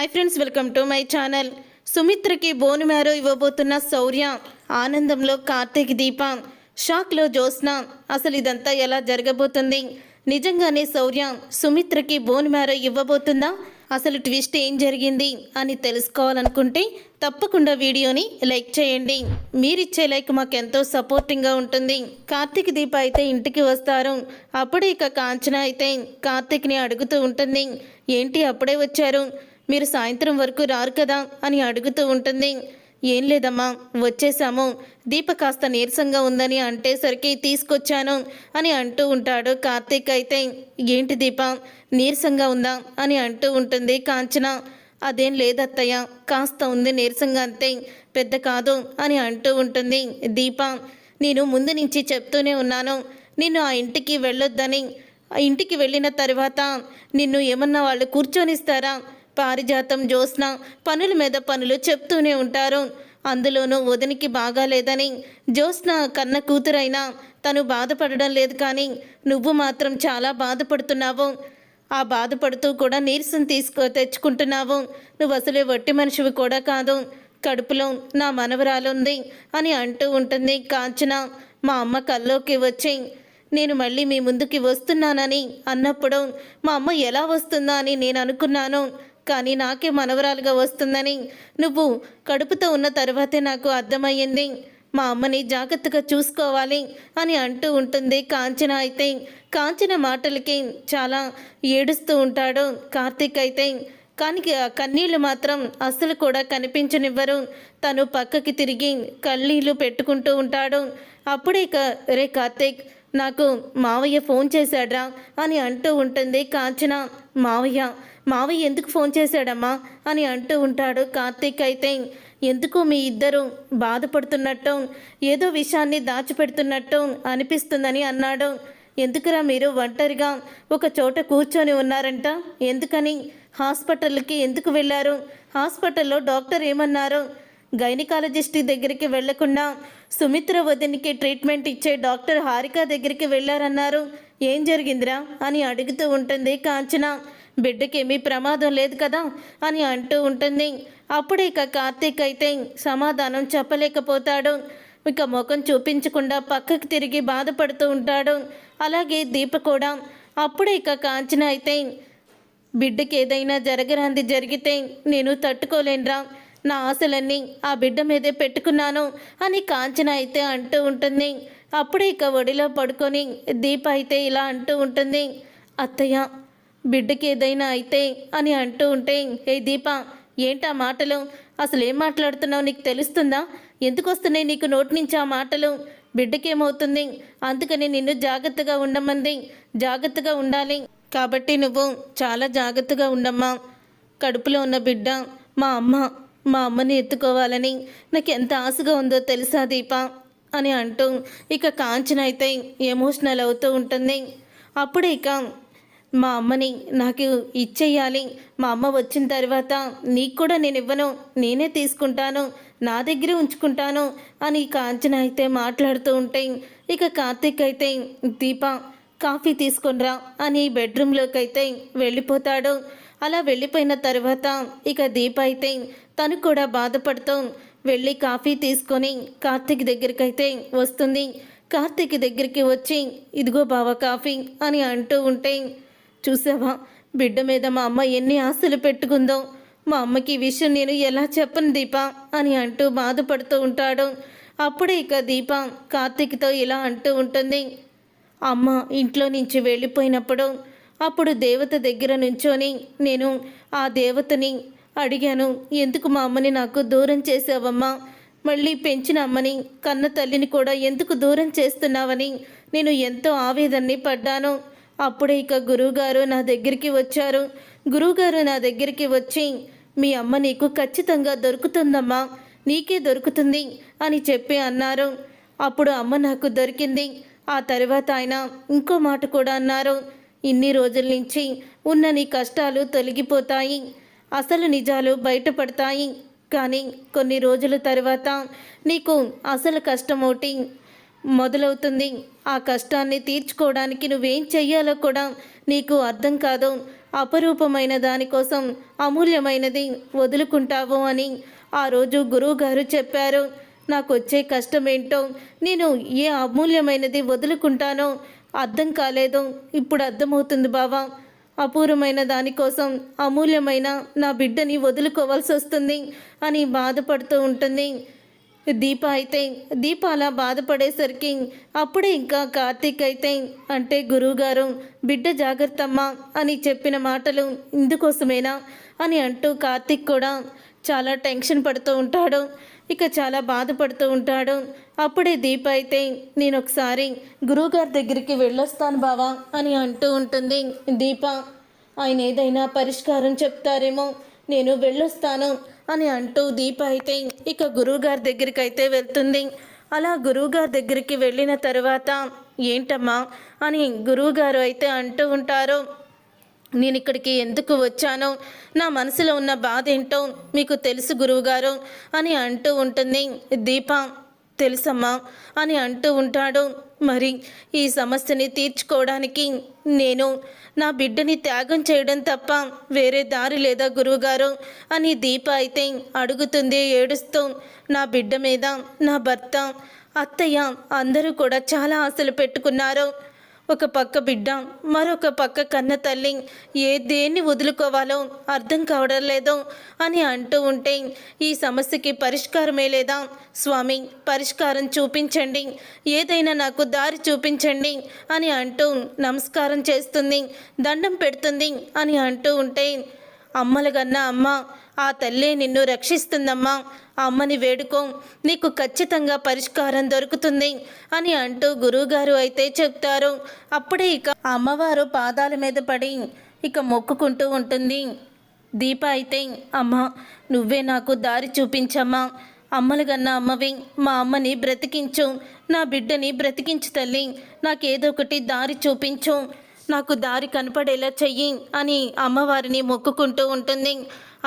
Hi friends, welcome to my channel. సుమిత్రకి bone marrow ఇవ్వబోతున్న శౌర్య, ఆనందంలో కార్తీక్, దీప, షాక్లో జ్యోత్స్న. అసలు ఇదంతా ఎలా జరగబోతుంది? నిజంగానే శౌర్య సుమిత్రకి బోన్ మ్యారో ఇవ్వబోతుందా? అసలు ట్విస్ట్ ఏం జరిగింది అని తెలుసుకోవాలనుకుంటే తప్పకుండా వీడియోని లైక్ చేయండి. మీరిచ్చే లైక్ మాకెంతో సపోర్టింగ్గా ఉంటుంది. కార్తీక్, దీప అయితే ఇంటికి వస్తారు. అప్పుడే ఇక కాంచన అయితే కార్తీక్ని అడుగుతూ ఉంటుంది, ఏంటి అప్పుడే వచ్చారు, మీరు సాయంత్రం వరకు రారు కదా అని అడుగుతూ ఉంటుంది. ఏం లేదమ్మా, వచ్చేసాము, దీప కాస్త నీరసంగా ఉందని అంటేసరికి తీసుకొచ్చాను అని అంటూ ఉంటాడు కార్తీక్. అయితే ఏంటి దీప నీరసంగా ఉందా అని అంటూ ఉంటుంది కాంచన. అదేం లేదత్తయ్య, కాస్త ఉంది నీరసంగా, అంతే, పెద్ద కాదు అని అంటూ ఉంటుంది దీప. నేను ముందు నుంచి చెప్తూనే ఉన్నాను నిన్ను ఆ ఇంటికి వెళ్ళొద్దని. ఆ ఇంటికి వెళ్ళిన తర్వాత నిన్ను ఏమన్నా వాళ్ళు కూర్చొనిస్తారా? పారిజాతం, జ్యోత్స్న పనుల మీద పనులు చెప్తూనే ఉంటారు. అందులోనూ వదినికి బాగాలేదని. జ్యోత్స్న కన్న కూతురైనా తను బాధపడడం లేదు, కానీ నువ్వు మాత్రం చాలా బాధపడుతున్నావు. ఆ బాధపడుతూ కూడా నీరసం తెచ్చుకుంటున్నావు. నువ్వు అసలే వట్టి మనిషివి కూడా కాదు. కడుపులో నా మనవరాలుంది అని అంటూ ఉంటుంది కాంచన. మా అమ్మ కల్లోకి వచ్చి నేను మళ్ళీ మీ ముందుకి వస్తున్నానని అన్నప్పుడు మా అమ్మ ఎలా వస్తుందా అని నేను అనుకున్నాను, కానీ నాకే మనవరాలుగా వస్తుందని నువ్వు కడుపుతో ఉన్న తర్వాతే నాకు అర్థమయ్యింది. మా అమ్మని జాగ్రత్తగా చూసుకోవాలి అని అంటూ ఉంటుంది కాంచన. అయితే కాంచన మాటలకి చాలా ఏడుస్తూ ఉంటాడు కార్తీక్. అయితే కానీ కన్నీళ్ళు మాత్రం అస్సలు కూడా కనిపించనివ్వరు. తను పక్కకి తిరిగి కన్నీళ్ళు పెట్టుకుంటూ ఉంటాడు. అప్పుడే రే కార్తీక్, నాకు మావయ్య ఫోన్ చేశాడ్రా అని అంటూ ఉంటుంది కాంచన. మావయ్య ఎందుకు ఫోన్ చేశాడమ్మా అని అంటూ ఉంటాడు కార్తీక్. అయితే ఎందుకు మీ ఇద్దరు బాధపడుతున్నట్టు, ఏదో విషయాన్ని దాచిపెడుతున్నట్టు అనిపిస్తుందని అన్నాడు. ఎందుకురా మీరు ఒంటరిగా ఒక చోట కూర్చొని ఉన్నారంట? ఎందుకని? హాస్పిటల్కి ఎందుకు వెళ్ళారు? హాస్పిటల్లో డాక్టర్ ఏమన్నారు? గైనకాలజిస్ట్ దగ్గరికి వెళ్లకుండా సుమిత్ర వదినికి ట్రీట్మెంట్ ఇచ్చే డాక్టర్ హారిక దగ్గరికి వెళ్ళారన్నారు. ఏం జరిగిందిరా అని అడుగుతూ ఉంటుంది కాంచన. బిడ్డకేమీ ప్రమాదం లేదు కదా అని అంటూ ఉంటుంది. అప్పుడే ఇక కార్తీక్ అయితే సమాధానం చెప్పలేకపోతాడు. ఇక ముఖం చూపించకుండా పక్కకి తిరిగి బాధపడుతూ ఉంటాడు. అలాగే దీప కూడా. అప్పుడే ఇక కాంచన అయితే బిడ్డకి ఏదైనా జరగరాంది జరిగితే నేను తట్టుకోలేనురా, నా ఆశలన్నీ ఆ బిడ్డ మీదే పెట్టుకున్నాను అని కాంచన అయితే అంటూ ఉంటుంది. అప్పుడే ఇక ఒడిలో పడుకొని దీప అయితే ఇలా అంటూ ఉంటుంది, అత్తయ్య బిడ్డకి ఏదైనా అయితే అని అంటూ ఉంటే, ఏ దీప ఏంటా మాటలు? అసలు ఏం మాట్లాడుతున్నావు, నీకు తెలుస్తుందా? ఎందుకు వస్తున్నాయి నీకు నోటి నుంచి ఆ మాటలు? బిడ్డకేమవుతుంది? అందుకని నిన్ను జాగ్రత్తగా ఉండమంది. జాగ్రత్తగా ఉండాలి కాబట్టి నువ్వు చాలా జాగ్రత్తగా ఉండమ్మా. కడుపులో ఉన్న బిడ్డ మా అమ్మని ఎత్తుకోవాలని నాకు ఎంత ఆశగా ఉందో తెలుసా దీప అని అంటూ ఇక కాంచన అయితే ఎమోషనల్ అవుతూ ఉంటుంది. అప్పుడు ఇక మా అమ్మని నాకు ఇచ్చేయాలి, మా అమ్మ వచ్చిన తర్వాత నీకు కూడా నేను ఇవ్వను, నేనే తీసుకుంటాను, నా దగ్గరే ఉంచుకుంటాను అని కాంచన అయితే మాట్లాడుతూ ఉంటే ఇక కార్తీక్ అయితే దీప కాఫీ తీసుకొనిరా అని బెడ్రూమ్లోకి అయితే వెళ్ళిపోతాడు. అలా వెళ్ళిపోయిన తర్వాత ఇక దీప అయితే తను కూడా బాధపడుతూ వెళ్ళి కాఫీ తీసుకొని కార్తీక్ దగ్గరికి అయితే వస్తుంది. కార్తీక్ దగ్గరికి వచ్చి ఇదిగో బావ కాఫీ అని అంటూ ఉంటే, చూసావా బిడ్డ మీద మా అమ్మ ఎన్ని ఆశలు పెట్టుకుందో, మా అమ్మకి ఈ విషయం నేను ఎలా చెప్పను దీప అని అంటూ బాధపడుతూ ఉంటాడు. అప్పుడే ఇక దీప కార్తీక్తో ఇలా అంటూ ఉంటుంది, అమ్మ ఇంట్లో నుంచి వెళ్ళిపోయినప్పుడు అప్పుడు దేవత దగ్గర నుంచొని నేను ఆ దేవతని అడిగాను, ఎందుకు మా అమ్మని నాకు దూరం చేసావమ్మా, మళ్ళీ పెంచిన అమ్మని కన్న తల్లిని కూడా ఎందుకు దూరం చేస్తున్నావని నేను ఎంతో ఆవేదనని పడ్డాను. అప్పుడే ఇక గురువుగారు నా దగ్గరికి వచ్చారు. గురువుగారు నా దగ్గరికి వచ్చి మీ అమ్మ నీకు ఖచ్చితంగా దొరుకుతుందమ్మా, నీకే దొరుకుతుంది అని చెప్పి అన్నారు. అప్పుడు అమ్మ నాకు దొరికింది. ఆ తర్వాత ఆయన ఇంకో మాట కూడా అన్నారు, ఇన్ని రోజుల నుంచి ఉన్న నీ కష్టాలు తొలగిపోతాయి, అసలు నిజాలు బయటపడతాయి, కానీ కొన్ని రోజుల తర్వాత నీకు అసలు కష్టం ఒకటి మొదలవుతుంది. ఆ కష్టాన్ని తీర్చుకోవడానికి నువ్వేం చెయ్యాలో కూడా నీకు అర్థం కాదు. అపరూపమైన దానికోసం అమూల్యమైనది వదులుకుంటావు అని ఆ రోజు గురువుగారు చెప్పారు. నాకు వచ్చే కష్టం ఏంటో, నేను ఏ అమూల్యమైనది వదులుకుంటానో అర్థం కాలేదు. ఇప్పుడు అర్థమవుతుంది బావా. అపూర్వమైన దానికోసం అమూల్యమైన నా బిడ్డని వదులుకోవాల్సి వస్తుంది అని బాధపడుతూ ఉంటుంది. దీప అలా బాధపడేసరికి అప్పుడే ఇంకా కార్తీక్ అయితే, అంటే గురువుగారు బిడ్డ జాగ్రత్తమ్మా అని చెప్పిన మాటలు ఇందుకోసమేనా అని అంటూ కార్తీక్ కూడా చాలా టెన్షన్ పడుతూ ఉంటాడు. ఇక చాలా బాధపడుతూ ఉంటాడు. అప్పుడే దీప అయితే, నేను ఒకసారి గురువుగారి దగ్గరికి వెళ్ళొస్తాను బావా అని అంటూ ఉంటుంది. దీప, ఆయన ఏదైనా పరిష్కారం చెప్తారేమో, నేను వెళ్ళొస్తాను అని అంటూ దీప అయితే ఇక గురువుగారి దగ్గరికి అయితే వెళ్తుంది. అలా గురువుగారి దగ్గరికి వెళ్ళిన తర్వాత, ఏంటమ్మా అని గురువుగారు అయితే అంటూ ఉంటారు. నేను ఇక్కడికి ఎందుకు వచ్చానో, నా మనసులో ఉన్న బాధ ఏంటో మీకు తెలుసు గురువుగారు అని అంటూ ఉంటుంది. దీప, తెలుసమ్మా అని అంటూ ఉంటాడు. మరి ఈ సమస్యని తీర్చుకోవడానికి నేను నా బిడ్డని త్యాగం చేయడం తప్ప వేరే దారి లేదా గురువుగారు అని దీప అయితే అడుగుతుంది ఏడుస్తూ. నా బిడ్డ మీద నా భర్త, అత్తయ్య అందరూ కూడా చాలా ఆశలు పెట్టుకున్నారు. ఒక పక్క బిడ్డ, మరొక పక్క కన్న తల్లి, దేన్ని వదులుకోవాలో అర్థం కావడం లేదు అని అంటూ ఉంటే, ఈ సమస్యకి పరిష్కారమే లేదా స్వామి, పరిష్కారం చూపించండి, ఏదైనా నాకు దారి చూపించండి అని అంటూ నమస్కారం చేస్తుంది, దండం పెడుతుంది అని అంటూ ఉంటే, అమ్మలగన్నా అమ్మ, ఆ తల్లే నిన్ను రక్షిస్తుందమ్మా, అమ్మని వేడుకో, నీకు ఖచ్చితంగా పరిష్కారం దొరుకుతుంది అని అంటూ గురువుగారు అయితే చెప్తారు. అప్పుడే ఇక అమ్మవారు పాదాల మీద పడి ఇక మొక్కుకుంటూ ఉంటుంది. దీప అయితే, అమ్మ నువ్వే నాకు దారి చూపించమ్మా, అమ్మలుగన్నా అమ్మవి, మా అమ్మని బ్రతికించు, నా బిడ్డని బ్రతికించు తల్లి, నాకేదో ఒకటి దారి చూపించు, నాకు దారి కనపడేలా చెయ్యి అని అమ్మవారిని మొక్కుకుంటూ ఉంటుంది.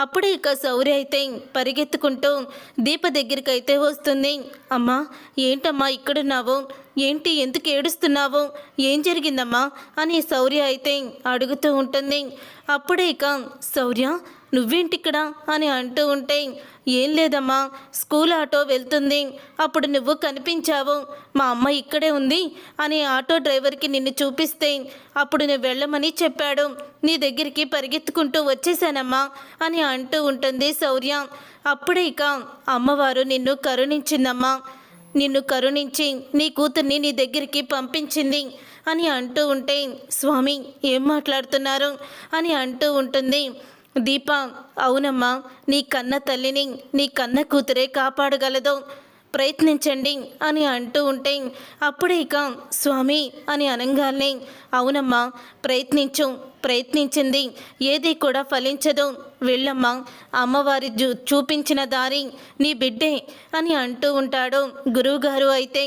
అప్పుడే ఇక శౌర్య అయితే పరిగెత్తుకుంటూ దీప దగ్గరికి అయితే వస్తుంది. అమ్మా, ఏంటమ్మా ఇక్కడున్నావు, ఏంటి ఎందుకు ఏడుస్తున్నావు, ఏం జరిగిందమ్మా అని శౌర్య అయితే అడుగుతూ ఉంటుంది. అప్పుడే ఇక శౌర్య, నువ్వేంటిక్కడ అని అంటూ ఉంటే, ఏం లేదమ్మా, స్కూల్ ఆటో వెళ్తుంది, అప్పుడు నువ్వు కనిపించావు, మా అమ్మ ఇక్కడే ఉంది అని ఆటో డ్రైవర్కి నిన్ను చూపిస్తే అప్పుడు నువ్వు వెళ్ళమని చెప్పాడు, నీ దగ్గరికి పరిగెత్తుకుంటూ వచ్చేసానమ్మా అని అంటూ ఉంటుంది శౌర్య. అప్పుడే ఇక అమ్మవారు నిన్ను కరుణించిందమ్మా, నిన్ను కరుణించి నీ కూతుర్ని నీ దగ్గరికి పంపించింది అని అంటూ ఉంటే, స్వామి ఏం మాట్లాడుతున్నారు అని అంటూ ఉంటుంది దీప. అవునమ్మా, నీ కన్న తల్లిని నీ కన్న కూతురే కాపాడగలదు, ప్రయత్నించండి అని అంటూ ఉంటే, అప్పుడే ఇక స్వామి అని అనగానే, అవునమ్మా ప్రయత్నించింది ఏది కూడా ఫలించదు, వెళ్ళమ్మా, అమ్మవారి చూపించిన దారి నీ బిడ్డే అని అంటూ ఉంటాడు గురువుగారు అయితే.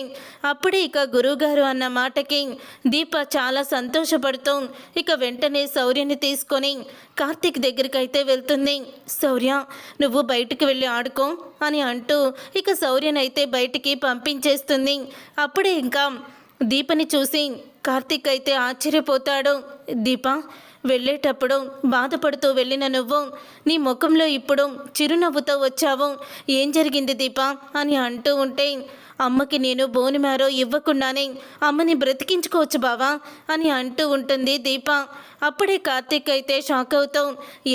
అప్పుడే ఇక గురువుగారు అన్న మాటకి దీప చాలా సంతోషపడుతూ ఇక వెంటనే శౌర్యని తీసుకొని కార్తీక్ దగ్గరికి అయితే వెళ్తుంది. శౌర్య, నువ్వు బయటికి వెళ్ళి ఆడుకో అని అంటూ ఇక శౌర్యనైతే బయటికి పంపించేస్తుంది. అప్పుడే ఇంకా దీపని చూసి కార్తీక్ అయితే ఆశ్చర్యపోతాడు. దీప, వెళ్ళేటప్పుడు బాధపడుతూ వెళ్ళిన నువ్వు నీ ముఖంలో ఇప్పుడు చిరునవ్వుతో వచ్చావు, ఏం జరిగింది దీప అని అంటూ ఉంటే, అమ్మకి నేను బోన్ మ్యారో ఇవ్వకుండానే అమ్మని బ్రతికించుకోవచ్చు బావా అని అంటూ ఉంటుంది దీప. అప్పుడే కార్తీక్ అయితే షాక్ అవుతూ,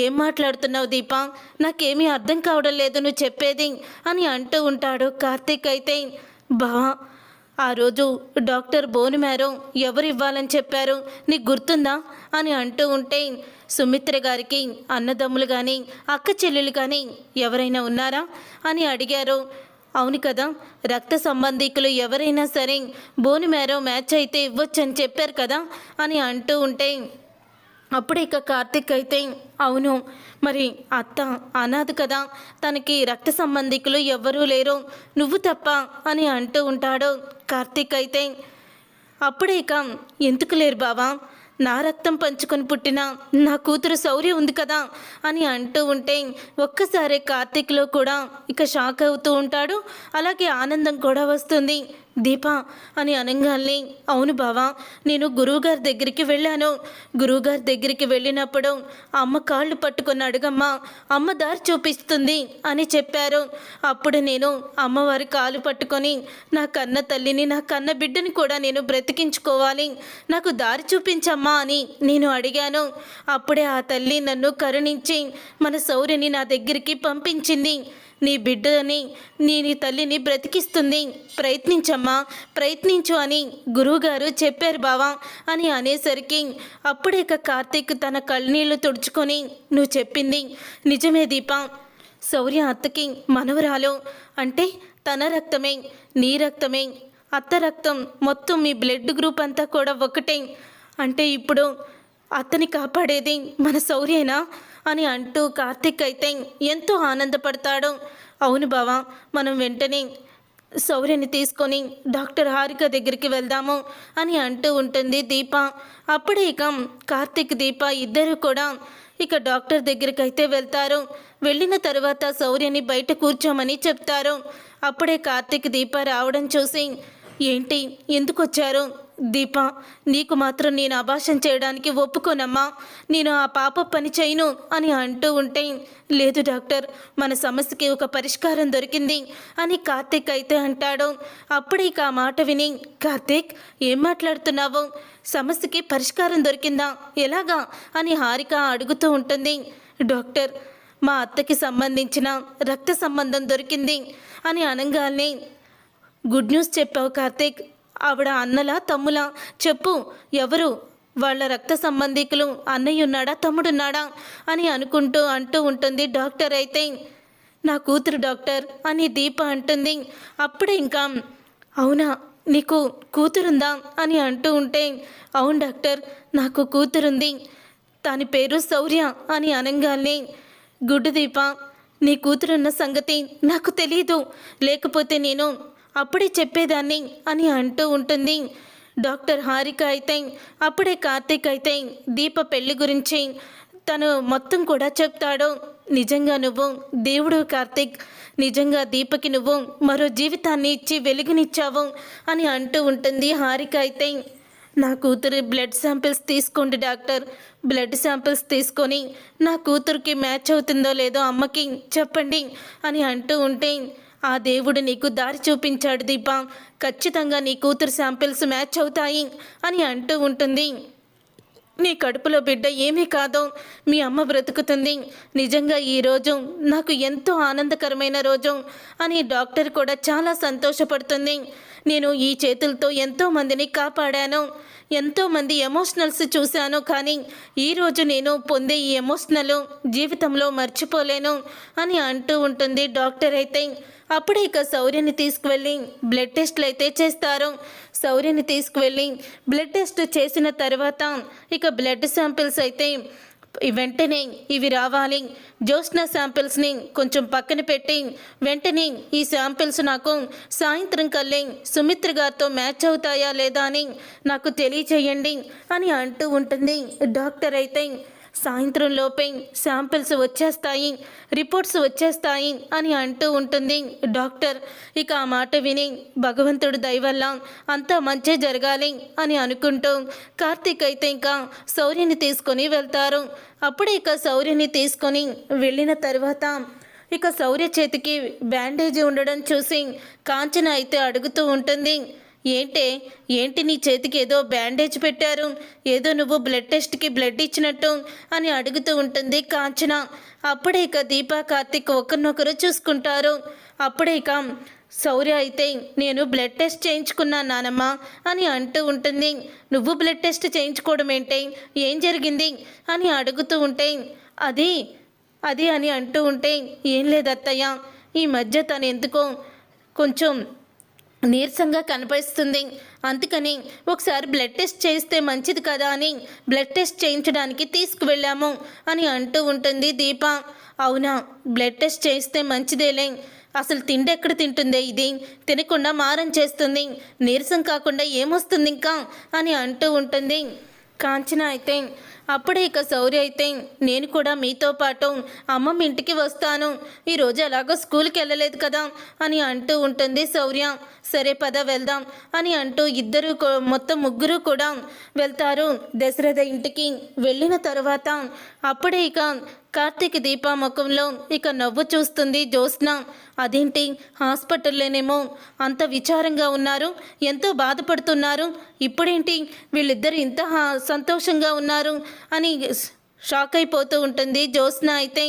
ఏం మాట్లాడుతున్నావు దీప, నాకేమీ అర్థం కావడం లేదు నువ్వు చెప్పేది అని అంటూ ఉంటాడు. కార్తీక్ అయితే, బావా, ఆ రోజు డాక్టర్ బోన్ మ్యారో ఎవరు ఇవ్వాలని చెప్పారు నీకు గుర్తుందా అని అంటూ ఉంటే, సుమిత్ర గారికి అన్నదమ్ములు కానీ అక్క చెల్లెలు కానీ ఎవరైనా ఉన్నారా అని అడిగారు. అవును కదా, రక్త సంబంధికులు ఎవరైనా సరే బోన్ మ్యారో మ్యాచ్ అయితే ఇవ్వచ్చని చెప్పారు కదా అని అంటూ ఉంటే, అప్పుడే ఇక కార్తీక్ అయితే, అవును, మరి అత్త అనాథ కదా, తనకి రక్త సంబంధికులు ఎవ్వరూ లేరు, నువ్వు తప్ప అని అంటూ ఉంటాడు కార్తీక్ అయితే. అప్పుడే ఇక ఎందుకు లేరు బావా, నా రక్తం పంచుకొని పుట్టిన నా కూతురు శౌర్య ఉంది కదా అని అంటూ ఉంటే ఒక్కసారి కార్తీక్లో కూడా ఇక షాక్ అవుతూ ఉంటాడు. అలాగే ఆనందం కూడా వస్తుంది. దీపా అని అనగానే, అవును బావా, నేను గురువుగారి దగ్గరికి వెళ్ళాను. గురువుగారి దగ్గరికి వెళ్ళినప్పుడు అమ్మ కాళ్ళు పట్టుకొని అడుగమ్మా, అమ్మ దారి చూపిస్తుంది అని చెప్పారు. అప్పుడు నేను అమ్మవారి కాలు పట్టుకొని నా కన్న తల్లిని, నా కన్న బిడ్డని కూడా నేను బ్రతికించుకోవాలి, నాకు దారి చూపించమ్మా అని నేను అడిగాను. అప్పుడే ఆ తల్లి నన్ను కరుణించి మన శౌర్యని నా దగ్గరికి పంపించింది. నీ బిడ్డని, నీ తల్లిని బ్రతికిస్తుంది, ప్రయత్నించమ్మా, ప్రయత్నించు అని గురువుగారు చెప్పారు బావా అని అనేసరికి అప్పుడే కార్తీక్ తన కళ్ళనీళ్ళు తుడుచుకొని, నువ్వు చెప్పింది నిజమే దీప, శౌర్య అత్తకి మనవరాలు అంటే తన రక్తమే, నీ రక్తమే, అత్త రక్తం, మొత్తం మీ బ్లడ్ గ్రూప్ అంతా కూడా ఒకటే. అంటే ఇప్పుడు అతని కాపాడేది మన శౌర్యేనా అని అంటూ కార్తీక్ అయితే ఎంతో ఆనందపడతాడు. అవును బావా, మనం వెంటనే శౌర్యని తీసుకొని డాక్టర్ హారిక దగ్గరికి వెళ్దాము అని అంటూ ఉంటుంది దీప. అప్పుడే కార్తీక్, దీప ఇద్దరు కూడా డాక్టర్ దగ్గరికి అయితే వెళ్తారు. వెళ్ళిన తర్వాత శౌర్యని బయట కూర్చోమని చెప్తారు. అప్పుడే కార్తీక్, దీప రావడం చూసి, ఏంటి ఎందుకు వచ్చారు? దీప, నీకు మాత్రం నేను అభాషణ చేయడానికి ఒప్పుకోనమ్మా, నేను ఆ పాప పని చేయను అని అంటూ ఉంటే, లేదు డాక్టర్, మన సమస్యకి ఒక పరిష్కారం దొరికింది అని కార్తీక్ అయితే అంటాడు. అప్పుడే ఆ మాట విని, కార్తీక్ ఏం మాట్లాడుతున్నావు? సమస్యకి పరిష్కారం దొరికిందా, ఎలాగా అని హారిక అడుగుతూ ఉంటుంది. డాక్టర్, మా అత్తకి సంబంధించిన రక్త సంబంధం దొరికింది అని అనగానే, గుడ్ న్యూస్ చెప్పావు కార్తీక్. ఆవిడ అన్నలా తమ్ములా చెప్పు, ఎవరు వాళ్ళ రక్త సంబంధికులు? అన్నయ్య ఉన్నాడా, తమ్ముడున్నాడా అని అంటూ ఉంటుంది. డాక్టర్ అయితే, నా కూతురు డాక్టర్ అని దీప అంటుంది. అప్పుడే అవునా, నీకు కూతురుందా అని అంటూ ఉంటే, అవును డాక్టర్, నాకు కూతురుంది, దాని పేరు శౌర్య అని అనగానే, గుడ్డు దీప, నీ కూతురున్న సంగతి నాకు తెలీదు, లేకపోతే నేను అప్పుడే చెప్పేదాన్ని అని అంటూ ఉంటుంది. డాక్టర్ హారిక అయితే అప్పుడే కార్తీక్ అయితే దీప పెళ్లి గురించి తను మొత్తం కూడా చెప్తాడు. నిజంగా నువ్వు దేవుడు కార్తీక్, నిజంగా దీపకి నువ్వు మరో జీవితాన్ని ఇచ్చి వెలుగునిచ్చావు అని అంటూ ఉంటుంది. హారిక అయితే, నా కూతురు బ్లడ్ శాంపిల్స్ తీసుకోండి డాక్టర్, బ్లడ్ శాంపిల్స్ తీసుకొని నా కూతురికి మ్యాచ్ అవుతుందో లేదో అమ్మకి చెప్పండి అని అంటూ ఉంటే, ఆ దేవుడు నీకు దారి చూపించాడు దీప, ఖచ్చితంగా నీ కూతురు శాంపిల్స్ మ్యాచ్ అవుతాయి అని అంటూ ఉంటుంది. నీ కడుపులో బిడ్డ ఏమీ కాదో, మీ అమ్మ బ్రతుకుతుంది, నిజంగా ఈరోజు నాకు ఎంతో ఆనందకరమైన రోజు అని డాక్టర్ కూడా చాలా సంతోషపడుతుంది. నేను ఈ చేతులతో ఎంతోమందిని కాపాడాను, ఎంతోమంది ఎమోషనల్స్ చూశాను, కానీ ఈరోజు నేను పొందే ఈ ఎమోషనల్ జీవితంలో మర్చిపోలేను అని అంటూ ఉంటుంది. డాక్టర్ అయితే అప్పుడే శౌర్యని తీసుకువెళ్ళి బ్లడ్ టెస్ట్లు అయితే చేస్తారు. శౌర్యని తీసుకువెళ్ళి బ్లడ్ టెస్ట్ చేసిన తర్వాత బ్లడ్ శాంపిల్స్ అయితే వెంటనే ఇవి రావాలి, జ్యోత్స్న శాంపిల్స్ని కొంచెం పక్కన పెట్టి వెంటనే ఈ శాంపిల్స్ నాకు సాయంత్రం కల్లే సుమిత్ర గారితో మ్యాచ్ అవుతాయా లేదా అని నాకు తెలియచేయండి అని అంటూ ఉంటుంది. డాక్టర్ అయితే సాయంత్రం లోపే శాంపిల్స్ వచ్చేస్తాయి, రిపోర్ట్స్ వచ్చేస్తాయి అని అంటూ ఉంటుంది. డాక్టర్ ఆ మాట విని, భగవంతుడు దయవల్ల అంతా మంచి జరగాలి అని అనుకుంటూ కార్తీక్ అయితే శౌర్యని తీసుకొని వెళ్తారు. అప్పుడే శౌర్యని తీసుకొని వెళ్ళిన తర్వాత శౌర్య చేతికి బ్యాండేజ్ ఉండడం చూసి కాంచన అయితే అడుగుతూ ఉంటుంది, ఏంటి నీ చేతికి ఏదో బ్యాండేజ్ పెట్టారు, ఏదో నువ్వు బ్లడ్ టెస్ట్కి బ్లడ్ ఇచ్చినట్టు అని అడుగుతూ ఉంటుంది కాంచన. అప్పుడే దీపా, కార్తీక్ ఒకరినొకరు చూసుకుంటారు. అప్పుడే శౌర్య అయితే, నేను బ్లడ్ టెస్ట్ చేయించుకున్నాను నానమ్మ అని అంటూ ఉంటుంది. నువ్వు బ్లడ్ టెస్ట్ చేయించుకోవడం ఏంటి, ఏం జరిగింది అని అడుగుతూ ఉంటే, అది అని అంటూ ఉంటే, ఏం లేదు అత్తయ్య, ఈ మధ్య తను ఎందుకో కొంచెం నీరసంగా కనిపిస్తుంది, అందుకని ఒకసారి బ్లడ్ టెస్ట్ చేస్తే మంచిది కదా అని బ్లడ్ టెస్ట్ చేయించడానికి తీసుకువెళ్ళాము అని అంటూ ఉంటుంది దీప. అవునా, బ్లడ్ టెస్ట్ చేస్తే మంచిదేలే, అసలు తిండి ఎక్కడ తింటుందే, ఇది తినకుండా మారం చేస్తుంది, నీరసం కాకుండా ఏమొస్తుంది ఇంకా అని అంటూ ఉంటుంది. కాంచన అయితే అప్పుడే ఇక శౌర్య అయితే నేను కూడా మీతో పాటు అమ్మమ్మ ఇంటికి వస్తాను, ఈరోజు ఎలాగో స్కూల్కి వెళ్ళలేదు కదా అని అంటూ ఉంటుంది శౌర్య. సరే పద వెళ్దాం అని అంటూ ఇద్దరు మొత్తం ముగ్గురు కూడా వెళ్తారు దశరథ ఇంటికి. వెళ్ళిన తర్వాత అప్పుడే ఇక కార్తీక్ దీప ముఖంలో ఇక నవ్వు చూస్తుంది జ్యోత్స్న. అదేంటి హాస్పిటల్లోనేమో అంత విచారంగా ఉన్నారు, ఎంతో బాధపడుతున్నారు, ఇప్పుడేంటి వీళ్ళిద్దరు ఇంత సంతోషంగా ఉన్నారు అని షాక్ అయిపోతూ ఉంటుంది జ్యోత్స్న అయితే.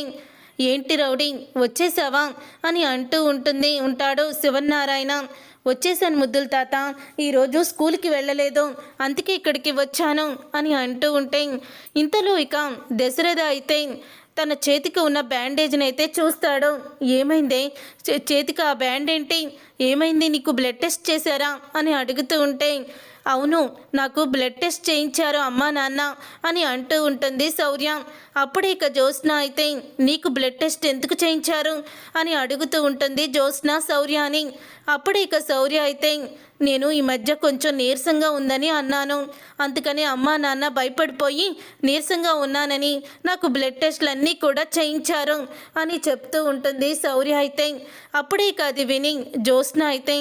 ఏంటి రౌడీ వచ్చేసావా అని అంటూ ఉంటాడు శివనారాయణ. వచ్చేసాను ముద్దుల తాత, ఈరోజు స్కూల్కి వెళ్ళలేదు, అందుకే ఇక్కడికి వచ్చాను అని అంటూ ఉంటే ఇంతలో ఇక దశరథ అయితే తన చేతికి ఉన్న బ్యాండేజ్ని అయితే చూస్తాడు. ఏమైంది చేతికి ఆ బ్యాండ్ ఏంటి, ఏమైంది, నీకు బ్లడ్ టెస్ట్ చేశారా అని అడుగుతూ ఉంటే అవును నాకు బ్లడ్ టెస్ట్ చేయించారు అమ్మా నాన్న అని అంటూ ఉంటుంది శౌర్య. అప్పుడే ఇక జ్యోత్స్న అయితే నీకు బ్లడ్ టెస్ట్ ఎందుకు చేయించారు అని అడుగుతూ ఉంటుంది జ్యోత్స్న శౌర్యాని. అప్పుడే ఇక శౌర్య అయితే నేను ఈ మధ్య కొంచెం నీరసంగా ఉందని అన్నాను, అందుకని అమ్మా నాన్న భయపడిపోయి నీరసంగా ఉన్నానని నాకు బ్లడ్ టెస్ట్లు అన్నీ కూడా చేయించారు అని చెప్తూ ఉంటుంది శౌర్య అయితే. అప్పుడే ఇక అది విని జ్యోత్స్న అయితే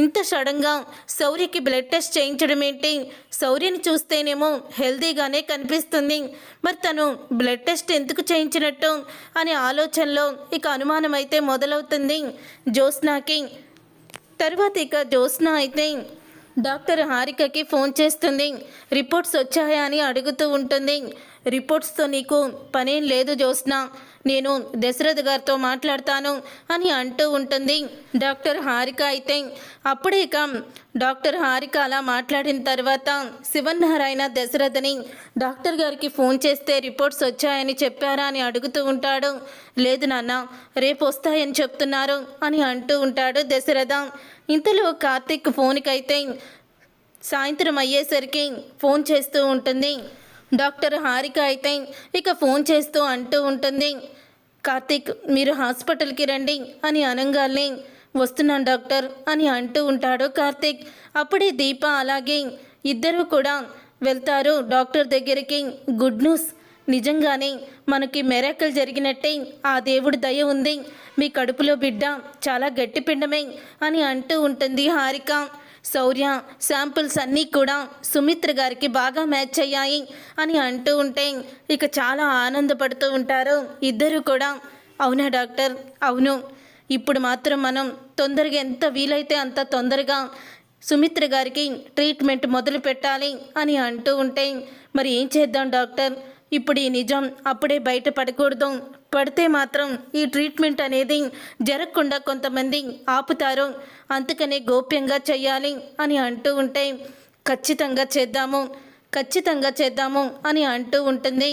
ఇంత సడన్గా శౌర్యకి బ్లడ్ టెస్ట్ చేయించడం ఏంటి, శౌర్యని చూస్తేనేమో హెల్దీగానే కనిపిస్తుంది, మరి తను బ్లడ్ టెస్ట్ ఎందుకు చేయించినట్టు అనే ఆలోచనలో ఇక అనుమానం అయితే మొదలవుతుంది జ్యోత్స్నకి. తర్వాత ఇక జ్యోత్స్న అయితే డాక్టర్ హారికకి ఫోన్ చేస్తుంది. రిపోర్ట్స్ వచ్చాయా అని అడుగుతూ ఉంటుంది. రిపోర్ట్స్తో నీకు పనేం లేదు జ్యోత్స్న, నేను దశరథ్ గారితో మాట్లాడతాను అని అంటూ ఉంటుంది డాక్టర్ హారిక అయితే. అప్పుడే ఇక డాక్టర్ హారిక అలా మాట్లాడిన తర్వాత శివనారాయణ దశరథని డాక్టర్ గారికి ఫోన్ చేస్తే రిపోర్ట్స్ వచ్చాయని చెప్పారా అని అడుగుతూ ఉంటాడు. లేదు నాన్న, రేపు వస్తాయని చెప్తున్నారు అని అంటూ ఉంటాడు దశరథ. ఇంతలో కార్తీక్ ఫోన్కి అయితే సాయంత్రం అయ్యేసరికి ఫోన్ చేస్తూ ఉంటుంది డాక్టర్ హారిక అయితే. ఇక ఫోన్ చేస్తూ అంటూ ఉంటుంది కార్తీక్ మీరు హాస్పిటల్కి రండి అని అనగానే వస్తున్నాను డాక్టర్ అని అంటూ ఉంటాడు కార్తీక్. అప్పుడే దీప అలాగే ఇద్దరు కూడా వెళ్తారు డాక్టర్ దగ్గరికి. గుడ్ న్యూస్, నిజంగానే మనకి మెరాకిల్ జరిగినట్టే, ఆ దేవుడి దయ ఉంది, మీ కడుపులో బిడ్డ చాలా గట్టి పిండమే అని అంటూ ఉంటుంది హారిక. శౌర్య శాంపిల్స్ అన్నీ కూడా సుమిత్ర గారికి బాగా మ్యాచ్ అయ్యాయి అని అంటూ ఉంటే ఇక చాలా ఆనందపడుతూ ఉంటారు ఇద్దరు కూడా. అవునా డాక్టర్, అవును, ఇప్పుడు మాత్రం మనం తొందరగా ఎంత వీలైతే అంత తొందరగా సుమిత్ర గారికి ట్రీట్మెంట్ మొదలు పెట్టాలి అని అంటూ ఉంటే మరి ఏం చేద్దాం డాక్టర్, ఇప్పుడు ఈ నిజం అప్పుడే బయట పడకూడదు, పడితే మాత్రం ఈ ట్రీట్మెంట్ అనేది జరగకుండా కొంతమంది ఆపుతారు, అందుకనే గోప్యంగా చెయ్యాలి అని అంటూ ఉంటే ఖచ్చితంగా చేద్దాము అని అంటూ ఉంటుంది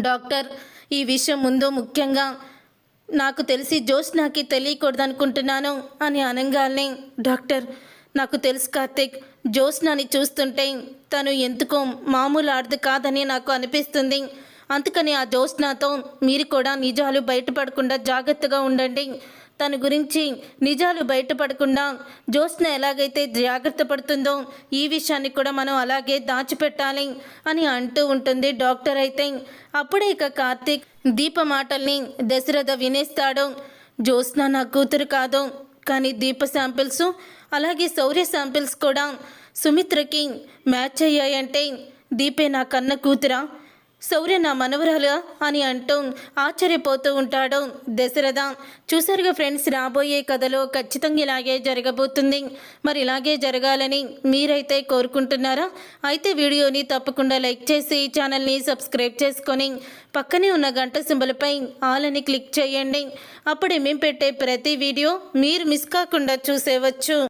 డాక్టర్. ఈ విషయం ముందు ముఖ్యంగా నాకు తెలిసి జ్యోత్స్నకి తెలియకూడదు అనుకుంటున్నాను అని అనగానే డాక్టర్ నాకు తెలుసు కార్తీక్, జ్యోత్స్నని చూస్తుంటే తను ఎందుకో మామూలు ఆడదు కాదని నాకు అనిపిస్తుంది, అందుకని ఆ జ్యోత్స్నతో మీరు కూడా నిజాలు బయటపడకుండా జాగ్రత్తగా ఉండండి, తన గురించి నిజాలు బయటపడకుండా జ్యోత్స్న ఎలాగైతే జాగ్రత్త పడుతుందో ఈ విషయాన్ని కూడా మనం అలాగే దాచిపెట్టాలి అని అంటూ ఉంటుంది డాక్టర్ అయితే. అప్పుడే ఇక కార్తీక్ దీప మాటల్ని దశరథ వినేస్తాడు. జ్యోత్స్న నా కూతురు కాదు, కానీ దీప శాంపిల్స్ అలాగే శౌర్య శాంపిల్స్ కూడా సుమిత్రకి మ్యాచ్ అయ్యాయంటే దీపే నా కన్న కూతురా, శౌర్య నా మనవరాలు అని అంటూ ఆశ్చర్యపోతూ ఉంటాడు దశరథ. చూసారుగా ఫ్రెండ్స్, రాబోయే కథలో ఖచ్చితంగా ఇలాగే జరగబోతుంది. మరి ఇలాగే జరగాలని మీరైతే కోరుకుంటున్నారా? అయితే వీడియోని తప్పకుండా లైక్ చేసి ఛానల్ని సబ్స్క్రైబ్ చేసుకొని పక్కనే ఉన్న గంట సింబల్పై ఆల్ అని క్లిక్ చేయండి. అప్పుడే మేము పెట్టే ప్రతి వీడియో మీరు మిస్ కాకుండా చూసేవచ్చు.